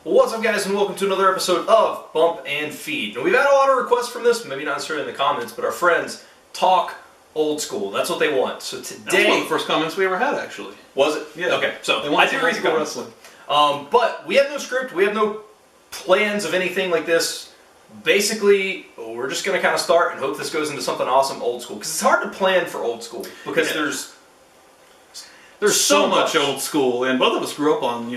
Well, what's up, guys, and welcome to another episode of Bump and Feed. Now, we've had a lot of requests from this, maybe not necessarily in the comments, but our friends talk old school. That's what they want. So today... That's one of the first comments we ever had, actually. Was it? Yeah. Okay, so they want I do read the comments. wrestling. But we have no script, we have no plans of anything like this. Basically, we're just going to kind of start and hope this goes into something awesome old school. Because it's hard to plan for old school, because there's so much old school, and both of us grew up on,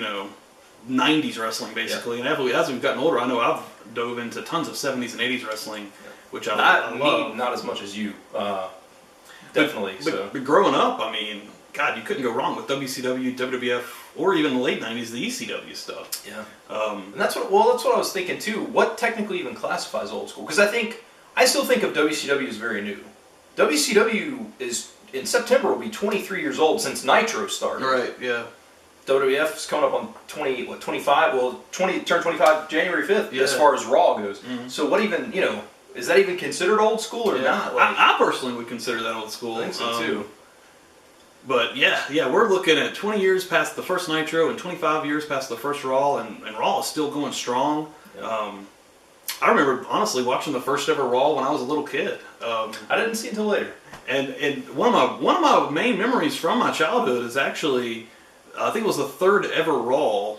90s wrestling, basically. Yeah. And as we've gotten older, I know I've dove into tons of 70s and 80s wrestling, which I love. Not as much as you, definitely. But growing up, I mean, God, you couldn't go wrong with WCW, WWF, or even the late 90s, the ECW stuff. Yeah. And that's what I was thinking too. What technically even classifies old school? Because I still think of WCW as very new. WCW is, in September, will be 23 years old since Nitro started. Right, yeah. WWF is coming up on 25, well, turn 25 January 5th, yeah, as far as Raw goes. Mm-hmm. So what even, is that even considered old school or not? Like, I personally would consider that old school. I think so too. But yeah, we're looking at 20 years past the first Nitro and 25 years past the first Raw, and Raw is still going strong. Yeah. I remember, honestly, watching the first ever Raw when I was a little kid. I didn't see it until later. And one of my main memories from my childhood is actually, I think it was the third ever Raw.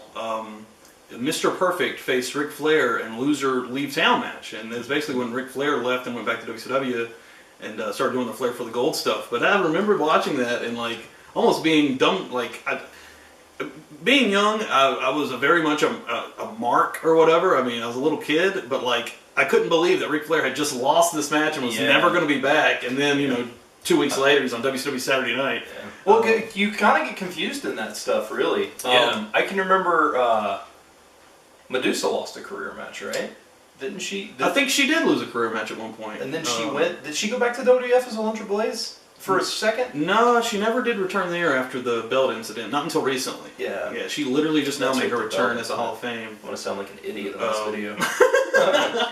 Mr. Perfect faced Ric Flair and loser leave town match, and it's basically when Ric Flair left and went back to WCW and started doing the Flair for the Gold stuff. But I remember watching that and almost being dumb, being young. I was very much a mark or whatever. I mean, I was a little kid, but I couldn't believe that Ric Flair had just lost this match and was never going to be back. And then 2 weeks later, he's on WCW Saturday Night. Yeah. Well, you kind of get confused in that stuff, really. I can remember Medusa lost a career match, right? Didn't she? I think she did lose a career match at one point. And then she went. Did she go back to WWF as Alundra Blaze for a second? No, she never did return there after the belt incident. Not until recently. Yeah. Yeah, she literally just now made her return as a Hall of Fame. I want to sound like an idiot on this video.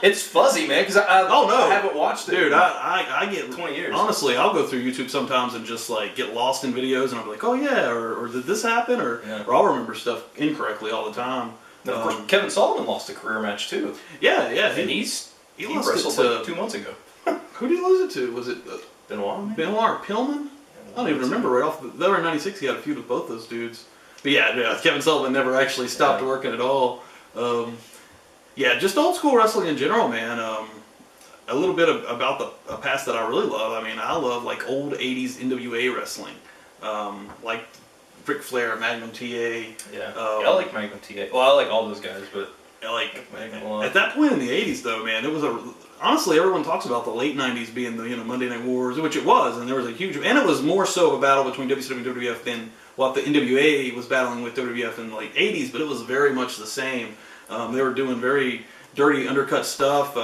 It's fuzzy, man, because I haven't watched it. Dude, I get 20 years. Honestly, I'll go through YouTube sometimes and just get lost in videos, and I'll be like, oh yeah, or did this happen, or I'll remember stuff incorrectly all the time. And of course, Kevin Sullivan lost a career match too. Yeah. And he lost wrestled 2 months ago. Who did he lose it to? Was it Benoit? Benoit or Pillman? I don't even remember right off. They were in '96. He had a feud with both those dudes. But yeah, Kevin Sullivan never actually stopped working at all. Just old school wrestling in general, man. A little bit about a past that I really love. I mean, I love old '80s NWA wrestling, like Ric Flair, Magnum TA. Yeah, I like Magnum TA. Well, I like all those guys, but Magnum a lot. At that point in the '80s, though, man, it was honestly, everyone talks about the late '90s being the Monday Night Wars, which it was, and there was a huge, and it was more so a battle between WCW and WWF than what the NWA was battling with WWF in the late '80s, but it was very much the same. They were doing very dirty, undercut stuff.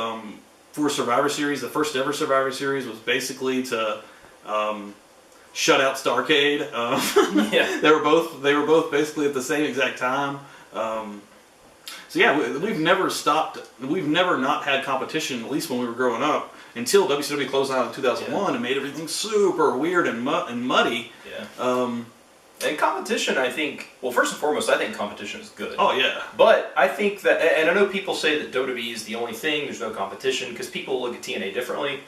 For Survivor Series, the first ever Survivor Series was basically to shut out Starrcade. They were both basically at the same exact time. So yeah, we've never stopped. We've never not had competition, at least when we were growing up, until WCW closed out in 2001 and made everything super weird and muddy. Yeah. And competition, I think, well, first and foremost, I think competition is good. Oh, yeah. But I think that, and I know people say that WWE is the only thing, there's no competition, because people look at TNA differently.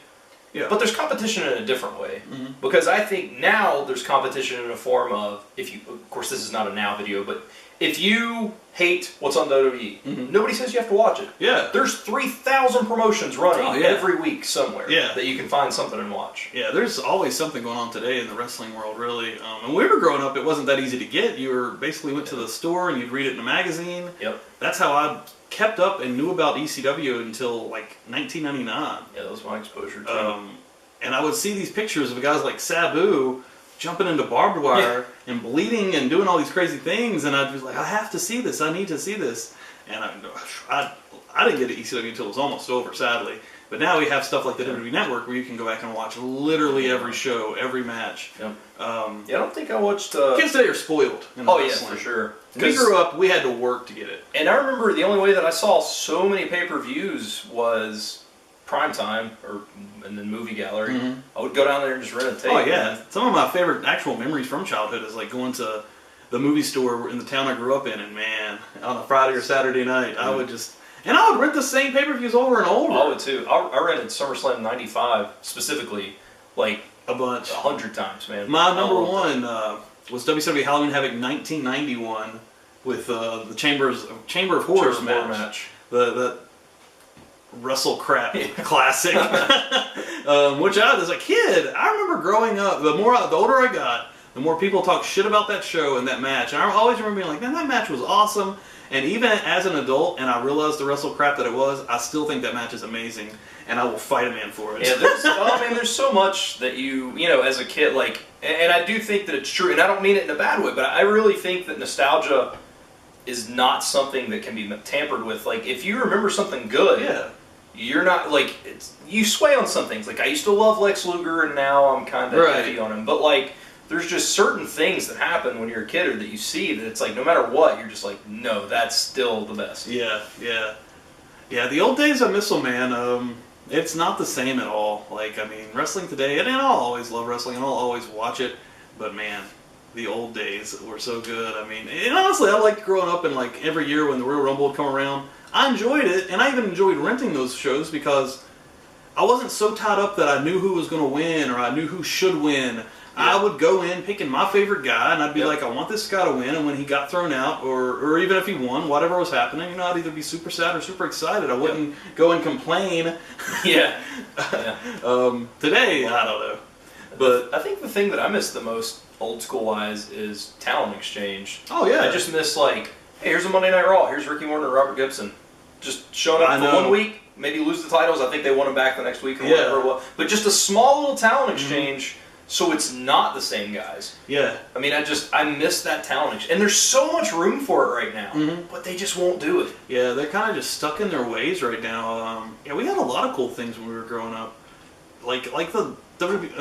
Yeah. But there's competition in a different way. Mm-hmm. Because I think now there's competition in a form of, of course this is not a now video, but if you hate what's on WWE, nobody says you have to watch it. Yeah. There's 3,000 promotions running every week somewhere that you can find something and watch. Yeah, there's always something going on today in the wrestling world, really. And when we were growing up, it wasn't that easy to get. You were basically went to the store and you'd read it in a magazine. Yep. That's how I kept up and knew about ECW until 1999. Yeah, that was my exposure too. And I would see these pictures of guys like Sabu jumping into barbed wire and bleeding and doing all these crazy things, and I'd be like, I have to see this. I need to see this. And I didn't get to ECW until it was almost over, sadly. But now we have stuff like the WWE Network where you can go back and watch literally every show, every match. Yep. I don't think I watched... Kids today are spoiled in wrestling. Yeah, for sure. We grew up, we had to work to get it. And I remember the only way that I saw so many pay-per-views was Primetime, and then Movie Gallery. I would go down there and just rent a tape. Oh yeah, some of my favorite actual memories from childhood is going to the movie store in the town I grew up in, and man, on a Friday or Saturday night, I would rent the same pay-per-views over and over. I would too. I rented SummerSlam '95 specifically, like a bunch, 100 times, man. My number one was WCW Halloween Havoc 1991 with the Chamber of Horrors match. The Wrestle Crap classic, which as a kid, I remember growing up. The older I got, the more people talk shit about that show and that match. And I always remember being like, man, that match was awesome. And even as an adult, and I realized the Wrestle Crap that it was, I still think that match is amazing, and I will fight a man for it. Yeah, there's so much that you know, as a kid, like, and I do think that it's true, and I don't mean it in a bad way, but I really think that nostalgia is not something that can be tampered with. Like, if you remember something good, yeah. You're not, like, you sway on some things. Like, I used to love Lex Luger, and now I'm kind of iffy on him. But, like, there's just certain things that happen when you're a kid or that you see that it's like, no matter what, you're just like, no, that's still the best. Yeah, the old days I miss them, man. It's not the same at all. Like, I mean, wrestling today, and I'll always love wrestling, and I'll always watch it, but man, the old days were so good. I mean, and honestly, I liked growing up, and like every year when the Royal Rumble would come around, I enjoyed it, and I even enjoyed renting those shows because I wasn't so tied up that I knew who was going to win or I knew who should win. Yeah. I would go in picking my favorite guy, and I'd be like, I want this guy to win, and when he got thrown out, or even if he won, whatever was happening, you know, I'd either be super sad or super excited. I wouldn't go and complain. Yeah. Today, I don't know. But I think the thing that I miss the most, old school-wise, is talent exchange. Oh, yeah. I just miss, like, hey, here's a Monday Night Raw. Here's Ricky Morton and Robert Gibson. Just showing up for 1 week, maybe lose the titles. I think they won them back the next week or whatever it was. But just a small little talent exchange, so it's not the same guys. Yeah. I mean, I miss that talent exchange. And there's so much room for it right now, but they just won't do it. Yeah, they're kind of just stuck in their ways right now. We had a lot of cool things when we were growing up. Like the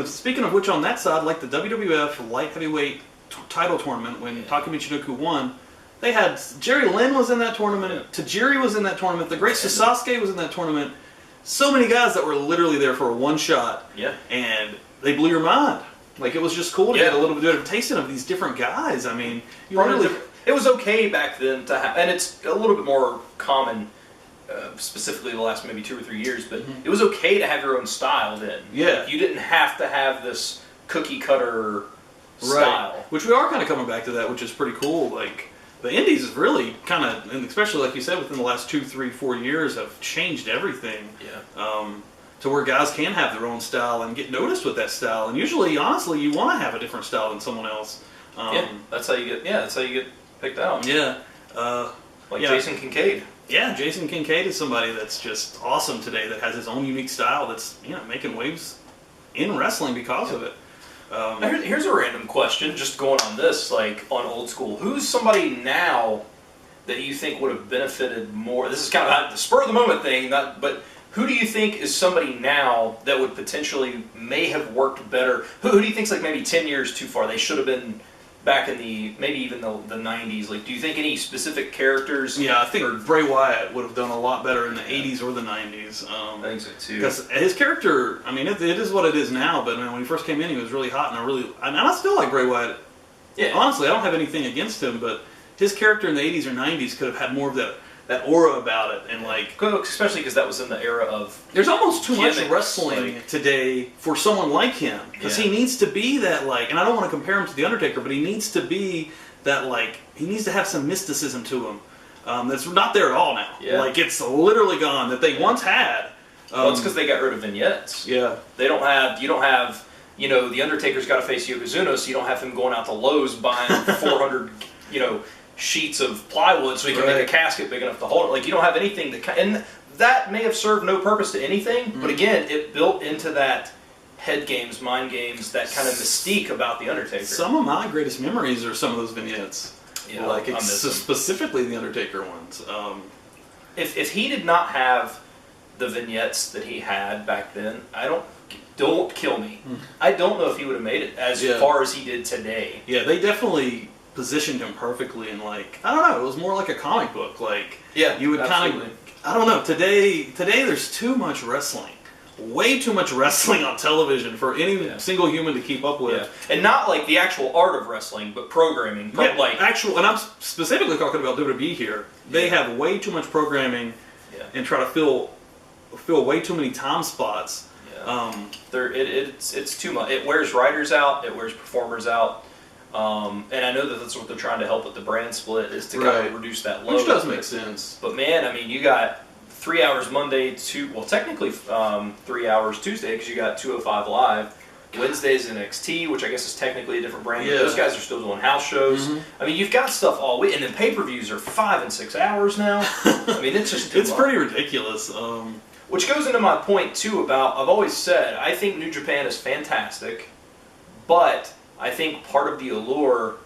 speaking of which, on that side, like the WWF Light Heavyweight title tournament when Taka Michinoku won, they had Jerry Lynn was in that tournament, Tajiri was in that tournament, the Great Sasuke was in that tournament. So many guys that were literally there for a one shot, and they blew your mind. Like, it was just cool to get a little bit of a tasting of these different guys. I mean, it was okay back then to have, and it's a little bit more common. Specifically the last maybe 2 or 3 years, but it was okay to have your own style then. Yeah. You didn't have to have this cookie cutter style. Which we are kind of coming back to that, which is pretty cool. Like, the indies is really kind of, and especially like you said, within the last 2, 3, 4 years, have changed everything. Yeah. To where guys can have their own style and get noticed with that style. And usually, honestly, you want to have a different style than someone else. That's how you get picked out. Yeah. Jason Kincaid. Yeah, Jason Kincaid is somebody that's just awesome today, that has his own unique style that's, making waves in wrestling because of it. Now here's a random question, just going on this, like, on old school. Who's somebody now that you think would have benefited more? This is kind of the spur of the moment thing, but who do you think is somebody now that would potentially may have worked better? Who do you think's like maybe 10 years too far? They should have been back in maybe even the 90s. Like, do you think any specific characters? Yeah, I think Bray Wyatt would have done a lot better in the 80s or the 90s. I think so too. Because his character, I mean, it is what it is now, but when he first came in, he was really hot, and I still like Bray Wyatt. Yeah. Honestly, I don't have anything against him, but his character in the 80s or 90s could have had more of that aura about it, and like, especially because that was in the era of, there's almost too much wrestling today for someone like him, because he needs to be that, like, and I don't want to compare him to the Undertaker, but he needs to be that, like, he needs to have some mysticism to him that's not there at all now. Like, it's literally gone, that they once had. Well, it's because they got rid of vignettes. You don't have the Undertaker's got to face Yokozuna, so you don't have him going out to Lowe's buying 400 sheets of plywood so he can make a casket big enough to hold it. Like, you don't have anything and that may have served no purpose to anything, but again, it built into that head games, mind games, that kind of mystique about the Undertaker. Some of my greatest memories are some of those vignettes. Like, it's specifically the Undertaker ones. If he did not have the vignettes that he had back then, don't kill me. I don't know if he would have made it as far as he did today. Yeah, they definitely positioned him perfectly, and like, I don't know, it was more like a comic book. Like, you would kind of, I don't know, today there's too much wrestling. way too much wrestling on television for any single human to keep up with. Yeah. And not like the actual art of wrestling, but programming. Like actual, and I'm specifically talking about WWE here. They have way too much programming and try to fill way too many time spots. It's too much. It wears writers out. It wears performers out. And I know that that's what they're trying to help with the brand split, is to kind of reduce that load. Which does make sense. But man, I mean, you got 3 hours Monday to, well, technically 3 hours Tuesday, because you got 205 Live. Wednesday's NXT, which I guess is technically a different brand. Yeah. Those guys are still doing house shows. I mean, you've got stuff all week, and then pay-per-views are 5 and 6 hours now. I mean, it's just it's pretty ridiculous. Which goes into my point too about, I've always said, I think New Japan is fantastic, but I think part of the allure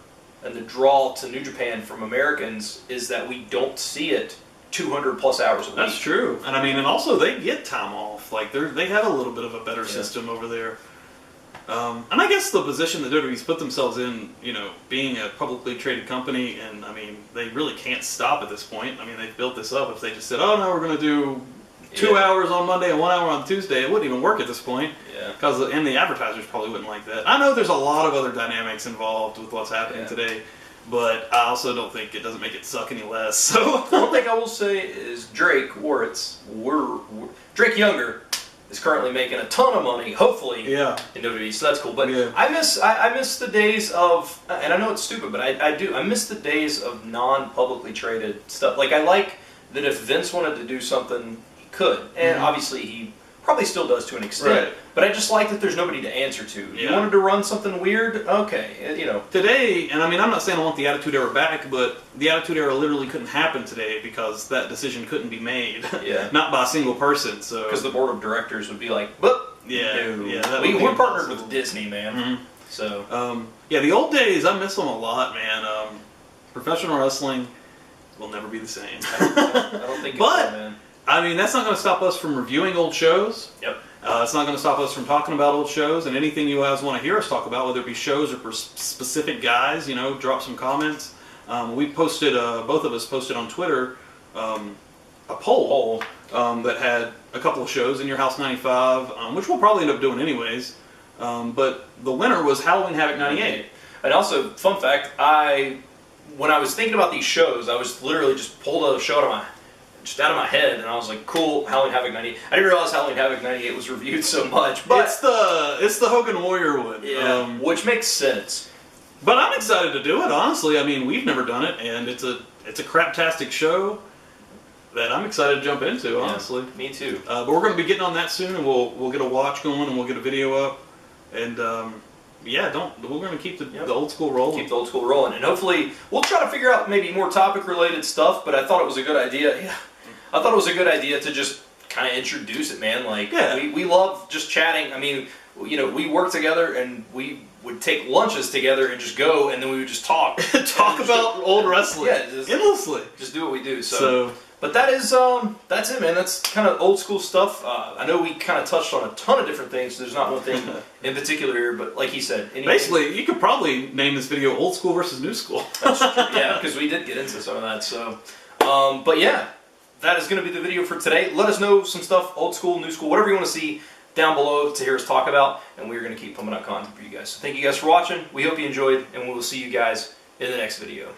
and the draw to New Japan from Americans is that we don't see it 200 plus hours a week. That's true. And I mean, and also they get time off. Like they have a little bit of a better system over there. And I guess the position that WWE's put themselves in, you know, being a publicly traded company, and I mean, they really can't stop at this point. I mean, they've built this up. If they just said, oh no, we're going to do 2 hours on Monday and 1 hour on Tuesday, it wouldn't even work at this point. Yeah. And the advertisers probably wouldn't like that. I know there's a lot of other dynamics involved with what's happening today, but I also don't think it doesn't make it suck any less. So one thing I will say is Drake Younger is currently making a ton of money, hopefully, in WWE, so that's cool. But I miss the days of, and I know it's stupid, but I miss the days of non-publicly traded stuff. Like, I like that if Vince wanted to do something, he could. And obviously he probably still does to an extent. But I just like that there's nobody to answer to. You wanted to run something weird? Okay, you know. Today, and I mean, I'm not saying I want the Attitude Era back, but the Attitude Era literally couldn't happen today because that decision couldn't be made. Not by a single person, so. Because the board of directors would be like, but we're partnered with Disney, man. So. Yeah, the old days, I miss them a lot, man. Professional wrestling will never be the same. I don't think it's so, man. I mean, that's not going to stop us from reviewing old shows. It's not going to stop us from talking about old shows, and anything you guys want to hear us talk about, whether it be shows or for specific guys, you know, drop some comments. We posted, both of us posted on Twitter, a poll that had a couple of shows in Your House 95, which we'll probably end up doing anyways. But the winner was Halloween Havoc 98. And also, fun fact, when I was thinking about these shows, I was literally just pulled a show out of my head, and I was like, cool, Halloween Havoc 98. I didn't realize Halloween Havoc 98 was reviewed so much, but it's the Hogan Warrior one, which makes sense. But I'm excited to do it, honestly. I mean, we've never done it, and it's a craptastic show that I'm excited to jump into, honestly. Me too. But we're going to be getting on that soon, and we'll get a watch going, and we'll get a video up, and we're going to keep the old school rolling. Keep the old school rolling, and hopefully we'll try to figure out maybe more topic related stuff. But I thought it was a good idea. I thought it was a good idea to just kind of introduce it, man. Like we love just chatting. I mean, you know, we work together and we would take lunches together and just go, and then we would just talk about old wrestling, endlessly. Just do what we do. So. But that's it, man. That's kind of old school stuff. I know we kind of touched on a ton of different things. So there's not one thing in particular here, but like he said, basically, you could probably name this video "Old School versus New School." That's true. Yeah, because we did get into some of that. So, but yeah, that is going to be the video for today. Let us know some stuff, old school, new school, whatever you want to see down below to hear us talk about, and we're going to keep pumping out content for you guys. So thank you guys for watching. We hope you enjoyed, and we will see you guys in the next video.